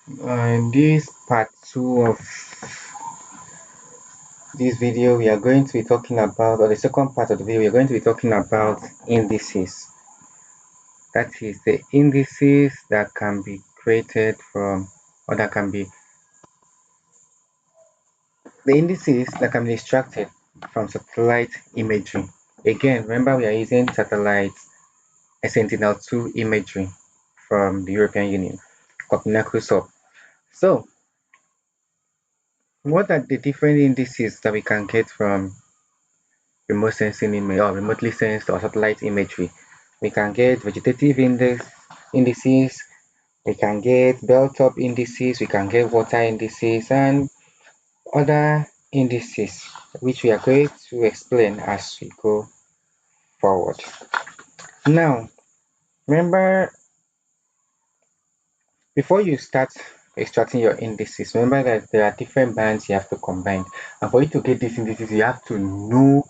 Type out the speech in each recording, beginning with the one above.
In this part 2 of this video, we are going to be talking about, or the second part of the video, we are going to be talking about indices. That is the indices that can be created from, or that can be, the indices that can be extracted from satellite imagery. Again, remember we are using satellite Sentinel-2 imagery from the European Union, Copernicus. So, what are the different indices that we can get from remote sensing image or remotely sensed or satellite imagery? We can get vegetative indices, we can get bell top indices, we can get water indices, and other indices, which we are going to explain as we go forward. Now, remember, before you start extracting your indices, remember that there are different bands you have to combine. And for you to get these indices, you have to know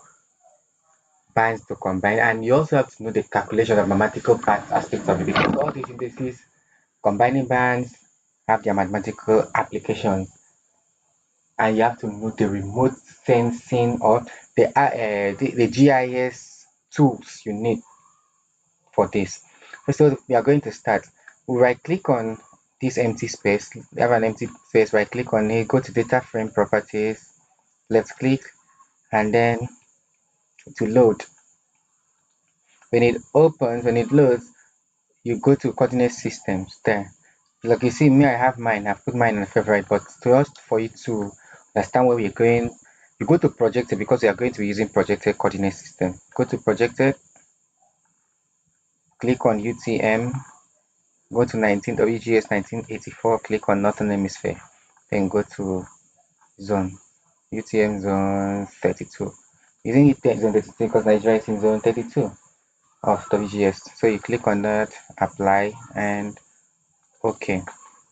bands to combine, and you also have to know the calculation of mathematical part aspects of it, because all these indices, combining bands, have their mathematical applications, and you have to know the remote sensing or the GIS tools you need for this. So we are going to start. We right click on this empty space. We have an empty space, right click on it, go to data frame properties, left click, and then to load. When it loads, you go to coordinate systems there. Like you see, me, I have mine. I've put mine in favorite, but just for you to understand where we're going, you go to projected because we are going to be using projected coordinate system. Go to projected, click on UTM, go to 19 WGS 1984, click on Northern Hemisphere, then go to zone, UTM zone 32. Using UTM zone 32 because Nigeria is in zone 32 of WGS. So you click on that, apply, and okay.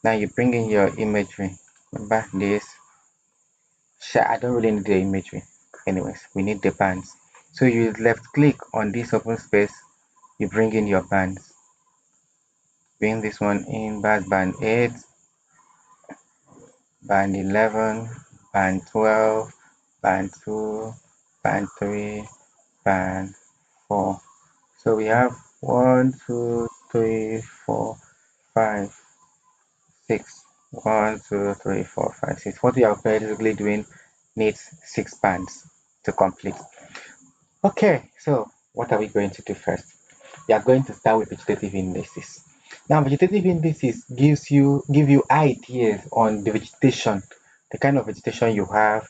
Now you bring in your imagery. Remember this. Sure, I don't really need the imagery. Anyways, we need the bands. So you left click on this open space, you bring in your bands. Bring this one in, band 8, band 11, band 12, band 2, band 3, band 4. So we have 1, 2, 3, 4, 5, 6. 1, 2, 3, 4, 5, 6. What we are basically doing needs 6 bands to complete. Okay, so what are we going to do first? We are going to start with vegetative indices. Now, vegetative indices give you ideas on the vegetation, the kind of vegetation you have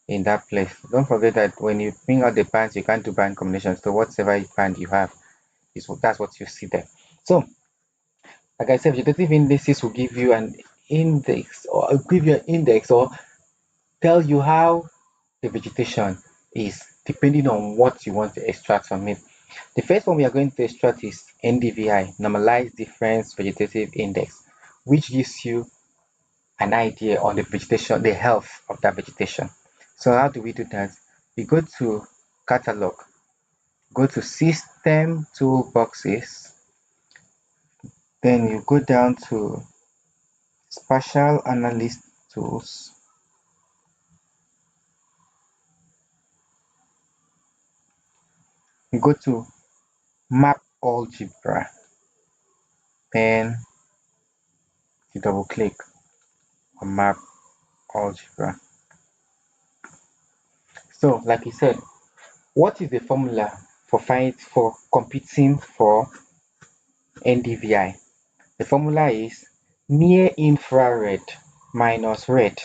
in that place. Don't forget that when you bring out the bands, you can't do band combinations. So whatever band you have that's what you see there. So, like I said, vegetative indices will give you an index or tell you how the vegetation is depending on what you want to extract from it. The first one we are going to extract is NDVI, Normalized Difference Vegetative Index, which gives you an idea on the vegetation, the health of that vegetation. So how do we do that? We go to catalog, go to system toolboxes, then you go down to spatial analyst tools, you go to map algebra, then you double click on map algebra. So like you said, what is the formula for computing for NDVI? The formula is near infrared minus red,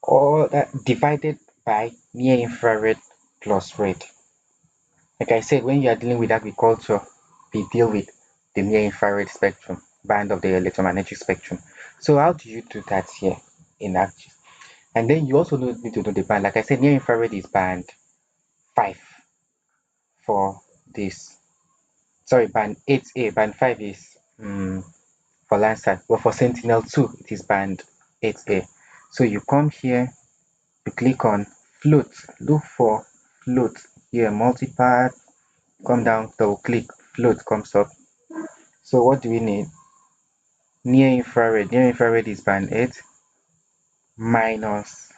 or divided by near infrared plus red. Like I said, when you are dealing with agriculture, we deal with the near infrared spectrum, band of the electromagnetic spectrum. So how do you do that here in ArcGIS? And then you also need to know the band. Like I said, near infrared is band 5 for this. Sorry, band 8A. Band 5 is for Landsat, but for Sentinel-2, it is band 8A. So you come here, you click on float, look for float here, multipath, come down, double click, float comes up. So what do we need? Near infrared. Near infrared is band 8 minus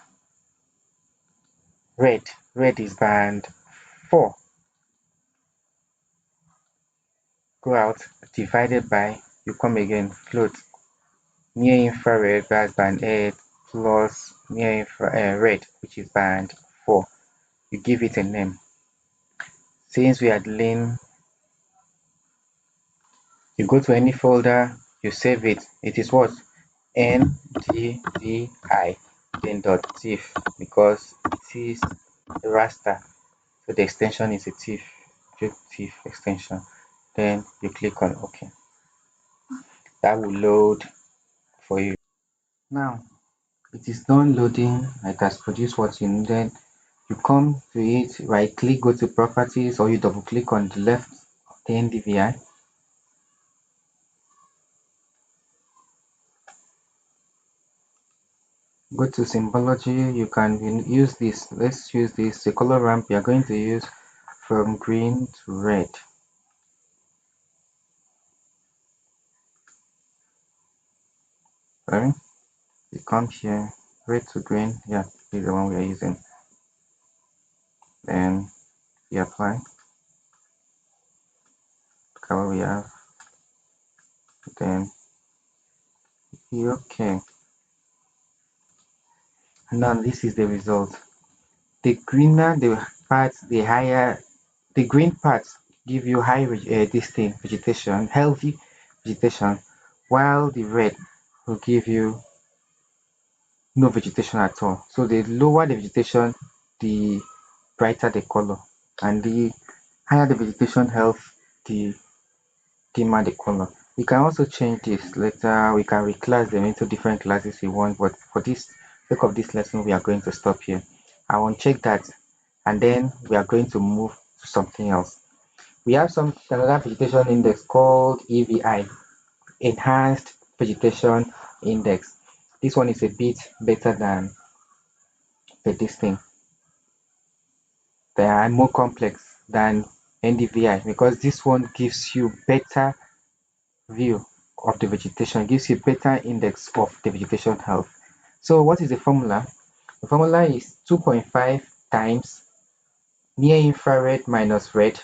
red. Red is band 4. Go out, divided by, you come again, float. Near infrared, that's band 8 plus near infrared, which is band 4. You give it a name. Since we are dealing, you go to any folder, you save it. It is what? NDVI, then .tiff, because it is a raster. So the extension is a TIFF extension. Then you click on OK. That will load for you. Now it is done loading. It has produced what you needed. You come to it, right click, go to properties, or you double click on the left of the NDVI. Go to symbology. You can use this. Let's use this. The color ramp we are going to use from green to red. Sorry, you come here, red to green. Yeah, this is the one we are using. Then we apply. Color we have. Then okay. Now this is the result. The greener the parts, the higher the green parts give you high vegetation, healthy vegetation, while the red will give you no vegetation at all. So the lower the vegetation, the brighter the color, and the higher the vegetation health, the dimmer the color. We can also change this later. We can reclass them into different classes we want, but for this sake of this lesson, we are going to stop here. I will check that, and then we are going to move to something else. We have another vegetation index called EVI, Enhanced Vegetation Index. This one is a bit better than this thing. They are more complex than NDVI because this one gives you better view of the vegetation, gives you better index of the vegetation health. So what is the formula? The formula is 2.5 times near infrared minus red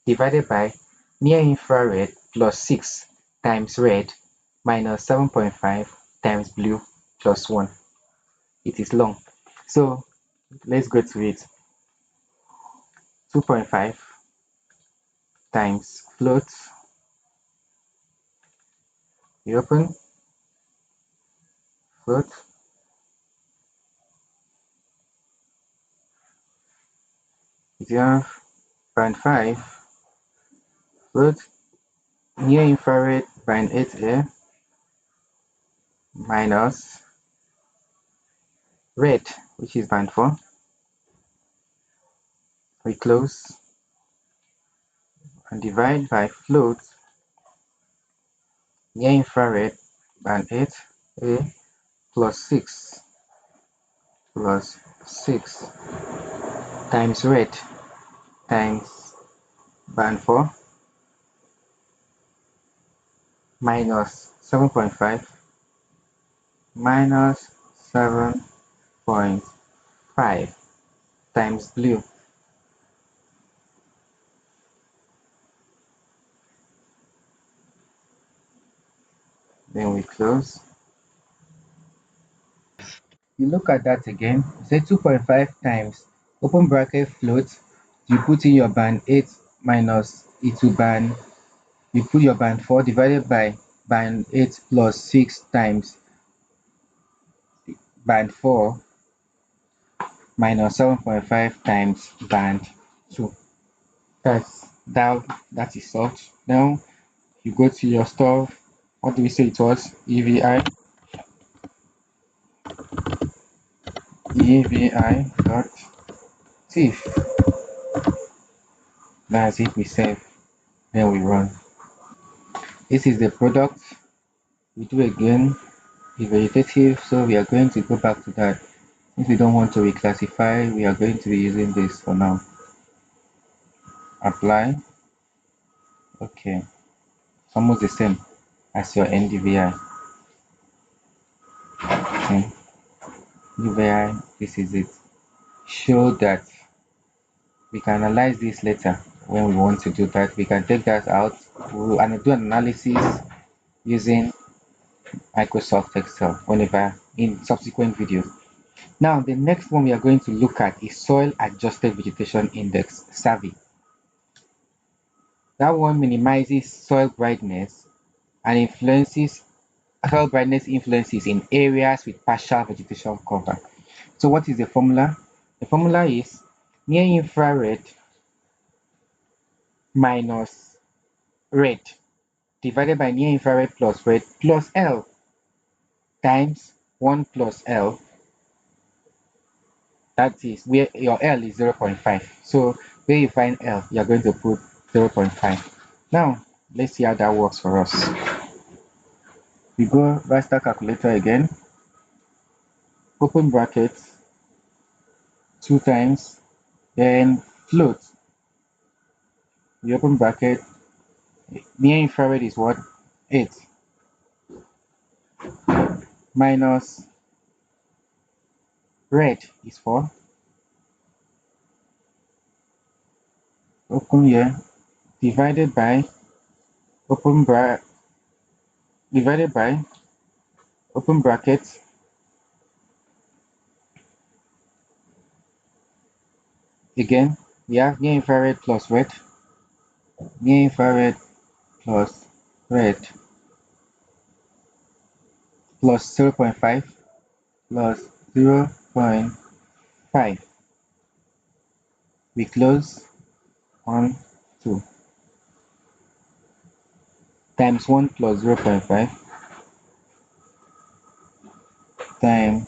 divided by near infrared plus 6 times red minus 7.5 times blue plus 1. It is long. So let's go to it. 2.5 times float. You open float. You have band 5 float near infrared band 8A minus red, which is band 4. We close and divide by float near infrared band 8A plus 6 times red times band 4 minus 7.5 minus 7.5 times blue. Then we close. You look at that again. Say 2.5 times open bracket float. You put in your band 8 minus it will band. You put your band 4 divided by band 8 plus 6 times band 4 minus 7.5 times band 2. That is solved. Now you go to your stuff. What do we say it was? EVI dot TIFF. That's it, we save. Then we run. This is the product. We do again the vegetative, so we are going to go back to that. If we don't want to reclassify, we are going to be using this for now. Apply. Okay. It's almost the same as your NDVI. computing UVI. This is it. Show that we can analyze this later. When we want to do that, we can take that out and do an analysis using Microsoft Excel whenever in subsequent videos. Now, the next one we are going to look at is Soil Adjusted Vegetation Index, SAVI. That one minimizes soil brightness and influences soil brightness influences in areas with partial vegetation cover. So what is the formula? The formula is near infrared minus red divided by near infrared plus red plus L times 1 plus L. That is where your L is 0.5. So where you find L, you're going to put 0.5. Now, let's see how that works for us. We go raster calculator again, open brackets, 2 times, then float. We open bracket, near infrared is what? 8 minus red is 4. Open here, divided by open bracket, divided by open bracket, again we have near infrared plus red, near infrared plus red plus 0.5 plus 0.5. We close on 2 times 1 plus 0.5 times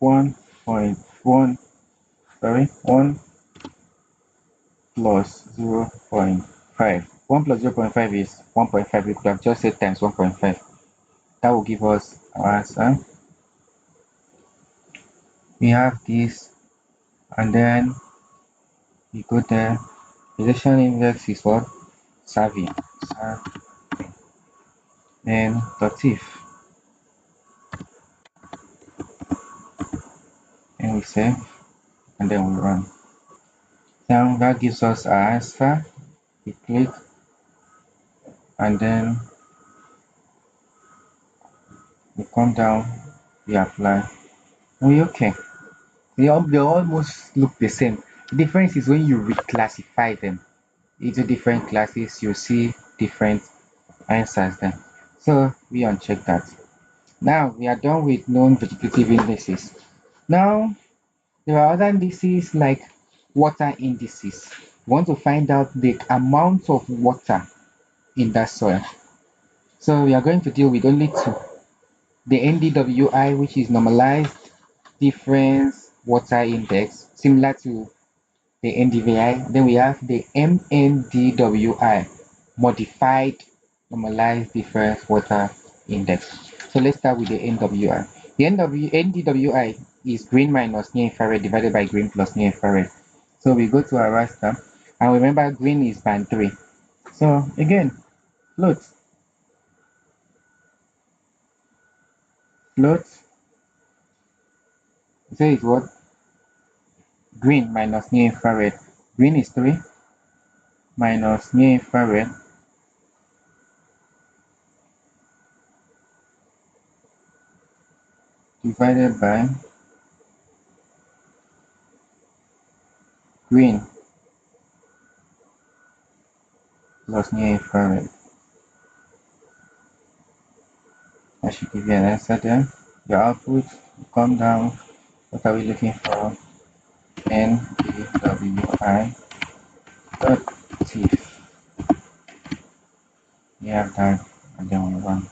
1.1, sorry, 1 plus 0.5. 1 plus 0.5 is 1.5. We could have just said times 1.5. That will give us our answer. We have this, and then we go there. Vegetation index is what? SAVI. Then .if. And we save, and then we run. Now that gives us our answer. We click, and then we come down, we apply, and we okay. They almost look the same. The difference is when you reclassify them into different classes, you see different answers then. So we uncheck that. Now we are done with non-vegetative indices. Now there are other indices like water indices. We want to find out the amount of water in that soil. So we are going to deal with only two. The NDWI, which is normalized difference water index, similar to the NDVI. Then we have the MNDWI, modified normalized difference water index. So let's start with the NWI. The NDWI is green minus near infrared divided by green plus near infrared. So we go to our raster, and remember green is band 3. So again, float, float, so it's what? Green minus near infrared. Green is 3 minus near infrared divided by green plus near infrared. I should give you an answer there. Your output will come down. What are we looking for? NDWI dot TIFF. We have that, and then we run.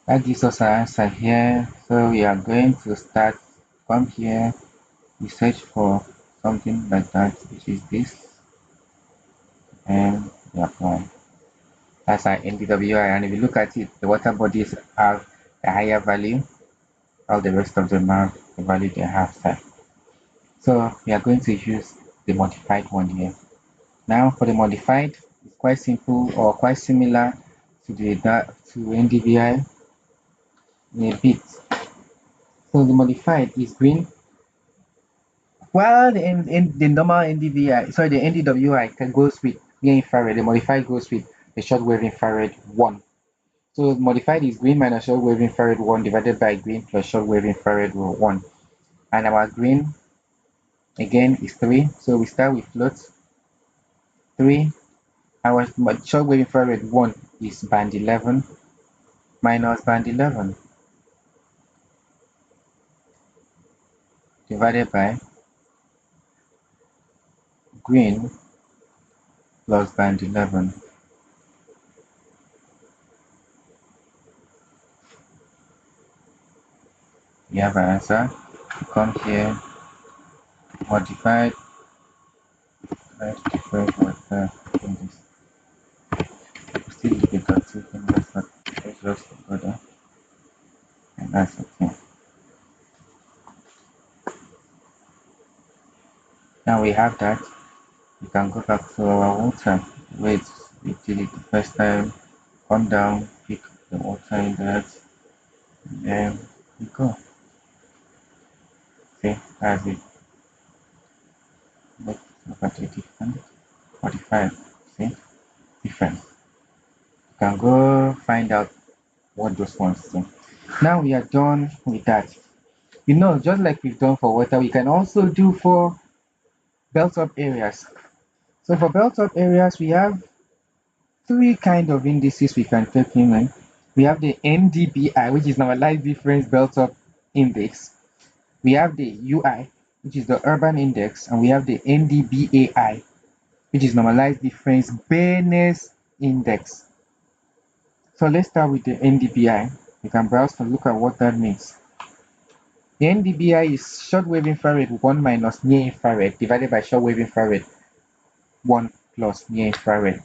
That gives us our answer here. So we are going to start from here. We search for something like that, which is this, and we apply. That's our NDWI, and if you look at it, the water bodies have a higher value. All the rest of them have the value they have set. So we are going to use the modified one here. Now for the modified, it's quite simple or quite similar to the to NDVI in a bit. So the modified is green, while the normal NDVI, sorry, the NDWI can goes with near infrared. The modified goes with the shortwave infrared 1. So modified is green minus shortwave infrared 1 divided by green plus shortwave infrared 1. And our green again is 3. So we start with floats 3. Our shortwave infrared 1 is band 11 minus band 11 divided by green plus band 11. We have our answer. We come here, modified, let's different in this. We still look at that too, and let's just go there. And that's okay. Now we have that. We can go back to our water. Wait, we did it the first time. Come down, pick the water in that, and then we go. See, that's it. Let's look at it different. 45. See, different. You can go find out what those ones do. Now we are done with that. Just like we've done for water, we can also do for belt up areas. So for belt up areas, we have three kind of indices we can take in. We have the NDBI, which is normalized difference belt up index. We have the UI, which is the urban index, and we have the NDBAI, which is normalized difference bareness index. So let's start with the NDBI. You can browse to look at what that means. The NDBI is shortwave infrared 1 minus near infrared divided by shortwave infrared 1 plus near infrared.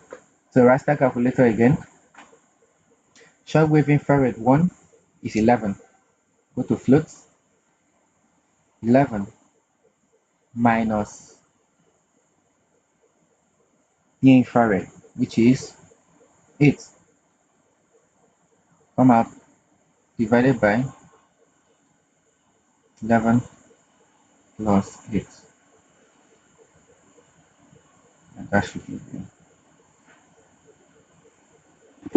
So raster calculator again. Shortwave infrared 1 is 11. Go to floats. 11 minus near infrared, which is 8. Come out divided by 11 plus 8. And that should be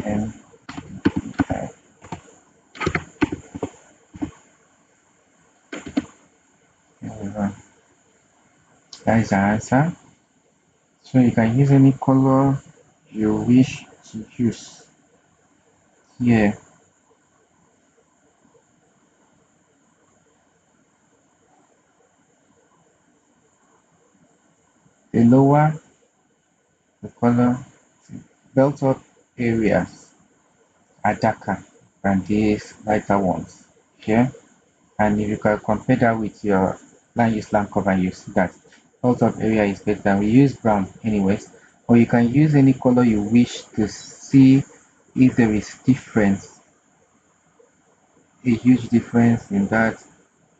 10. That is the answer. So you can use any color you wish to use here. The lower the color, belt up areas are darker than these lighter ones here. And if you can compare that with your land use land cover, you see that belt up area is better. We use brown anyways, or you can use any color you wish to see if there is difference, a huge difference in that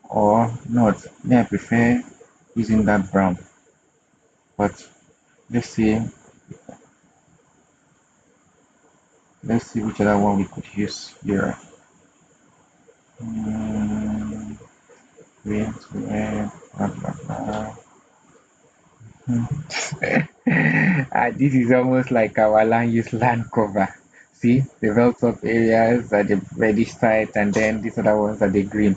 or not. I prefer using that brown, but let's see which other one we could use here. Green to red, blah blah blah. This is almost like our land use land cover. See, the belt up areas are the reddish side, and then these other ones are the green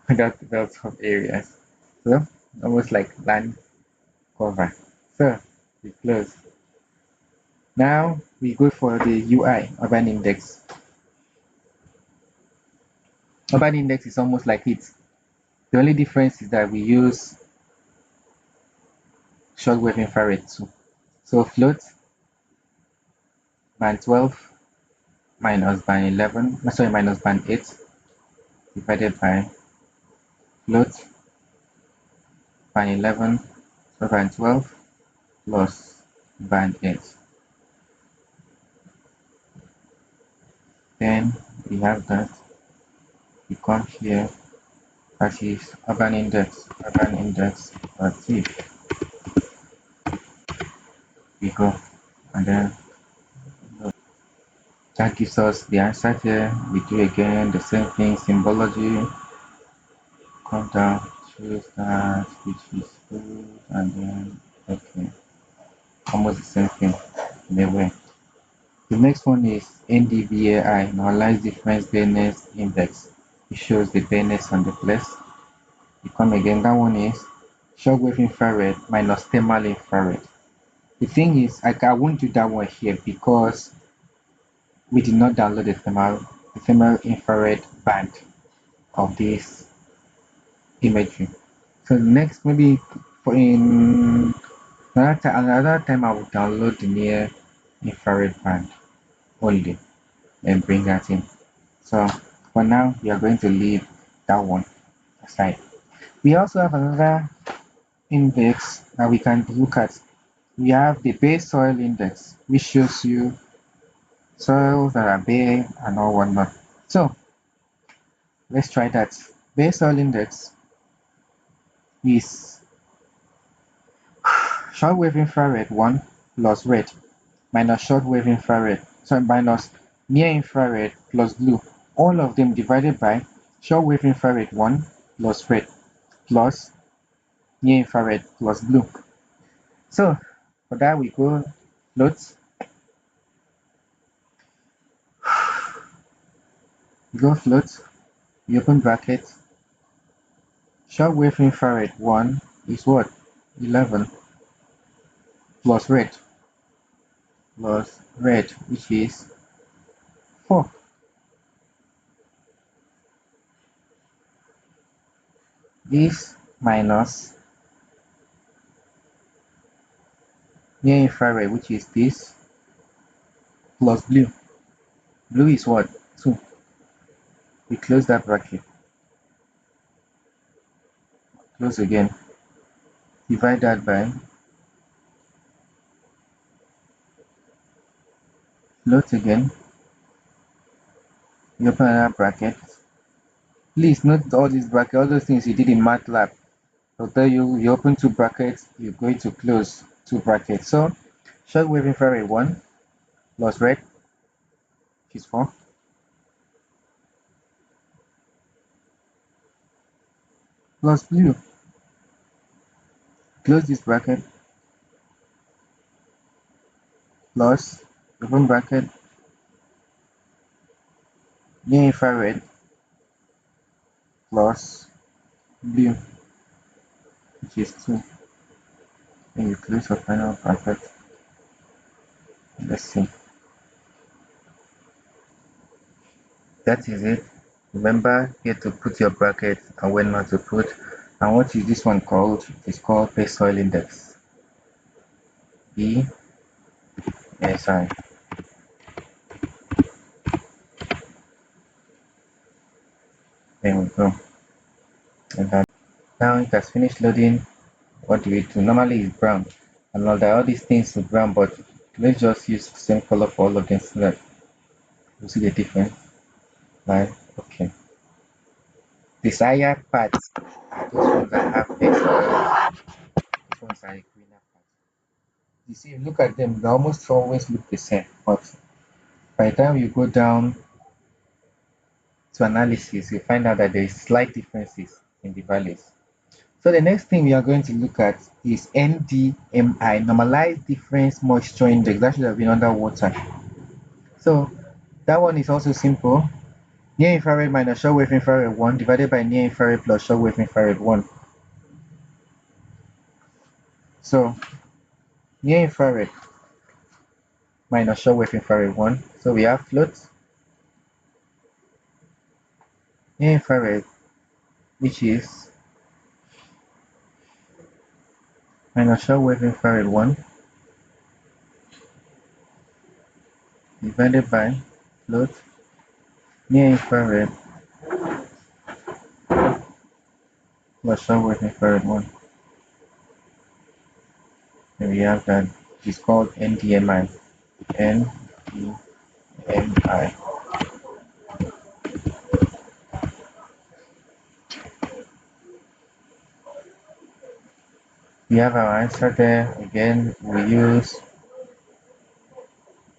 without the belt up areas. So almost like land cover. So we close. Now we go for the UI, urban index. Urban index is almost like it. The only difference is that we use shortwave infrared too. So float band 12 minus band 11, sorry, minus band 8 divided by float band 11, so band 12 plus band 8. Then we have that. We come here, that is urban index, that's it. We go, and then That gives us the answer here. We do again the same thing, symbology, come down, choose that, which is good, and then, okay, almost the same thing in a way. The next one is NDVAI, Normalized Difference Bareness Index. It shows the bareness on the place. You come again, that one is shockwave infrared minus thermal infrared. The thing is, I won't do that one here because we did not download the thermal infrared band of this imagery. So next, maybe for in another time, I will download the near infrared band only and bring that in. So for now, we are going to leave that one aside. We also have another index that we can look at. We have the base soil index, which shows you soils that are bare and all whatnot. So let's try that. Base soil index is shortwave infrared 1 plus red minus shortwave infrared, sorry, minus near infrared plus blue. All of them divided by shortwave infrared 1 plus red plus near infrared plus blue. So for that we go float, we open bracket, shortwave infrared 1 is what? 11 plus red which is 4. This minus near infrared which is this plus blue. Blue is what? 2. We close that bracket, close again, divide that by float again, you open another bracket. Please note all these brackets, all those things you did in MATLAB. I'll tell you, you open two brackets, you're going to close two brackets. So shortwave infrared 1 plus red, which is 4, plus blue. Close this bracket, plus open bracket, near infrared plus blue, which is 2. And you close your final bracket. Let's see. That is it. Remember here to put your bracket and when not to put. And what is this one called? It's called base soil index. BSI. There we go. And that now it has finished loading. What do we do? Normally it's brown. And all these things are brown, but let's just use the same color for all of them so that you see the difference. Right? Okay. These higher parts are those ones that have base oil. These ones are greener parts. You see, look at them, they almost always look the same, but by the time you go down to analysis, you find out that there is slight differences in the values. So the next thing we are going to look at is NDMI, Normalized Difference Moisture Index. That should have been underwater. So that one is also simple. Near infrared minus shortwave infrared 1 divided by near infrared plus shortwave infrared 1. So near infrared minus shortwave infrared 1. So we have float near infrared, which is minus shortwave infrared 1 divided by float near infrared plus shortwave infrared 1. And we have that. It's called NDMI. NDMI. We have our answer there. Again, we use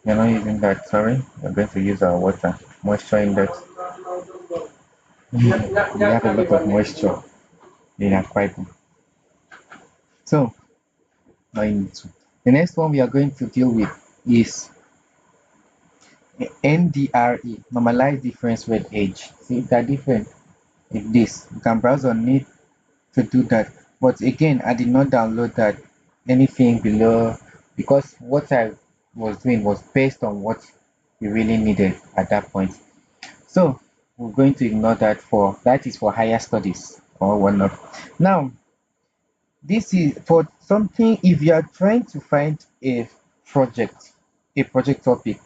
We're not using that, sorry. We're going to use our water. Moisture index. We have a lot of moisture in our pipe. So, the next one we are going to deal with is NDRE, normalized difference rate age. See, they're different. If this, you can browse on it to do that. But again, I did not download that anything below because what I was doing was based on what we really needed at that point. So we're going to ignore that for that is for higher studies or whatnot. Now, this is for something if you are trying to find project, a project topic,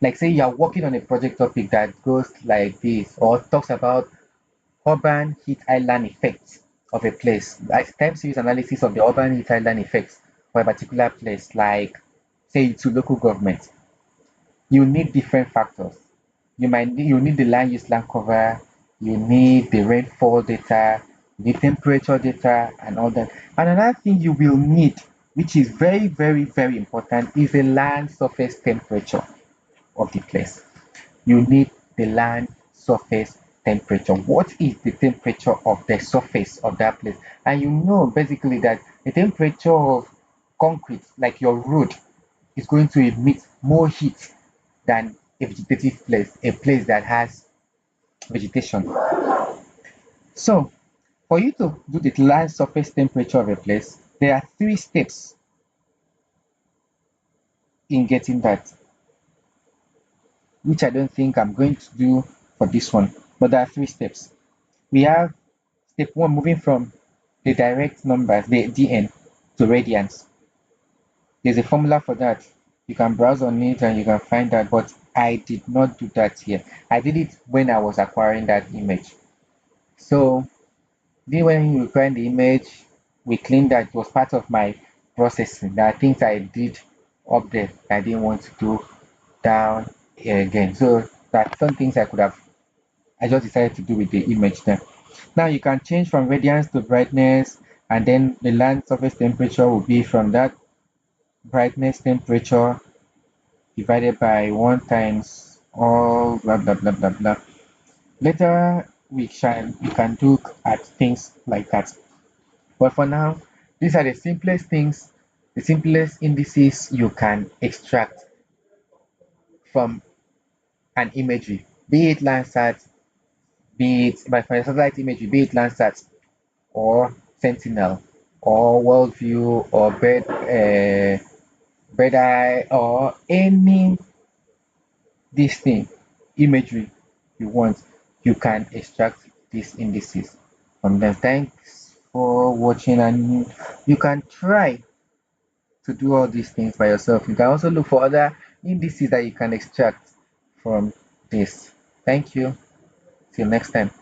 like say you are working on a project topic that goes like this or talks about urban heat island effects of a place, like time series analysis of the urban heat island effects for a particular place, like say to local government, you need different factors. You need the land use land cover, you need the rainfall data, the temperature data, and all that. And another thing you will need, which is very, very, very important, is the land surface temperature of the place. You need the land surface temperature. What is the temperature of the surface of that place? And you know basically that the temperature of concrete, like your road, is going to emit more heat than a vegetative place, a place that has vegetation. So, for you to do the land surface temperature of a place, there are 3 steps in getting that, which I don't think I'm going to do for this one, but there are 3 steps. We have step 1 moving from the direct numbers, the DN, to radians. There's a formula for that. You can browse on it and you can find that, but I did not do that here. I did it when I was acquiring that image. So then when we acquired the image, we cleaned that. It was part of my processing. There are things I did up there I didn't want to do down here again. So that some things I just decided to do with the image there. Now you can change from radiance to brightness, and then the land surface temperature will be from that brightness temperature divided by 1 times all blah blah blah blah blah. Later we can look at things like that. But for now, these are the simplest things, the simplest indices you can extract from an imagery, be it Landsat, be it by for satellite imagery, be it Landsat or Sentinel or Worldview or Bird Eye or any this thing imagery you want, you can extract these indices from them. Thanks for watching, and you can try to do all these things by yourself. You can also look for other indices that you can extract from this. Thank you. Till next time.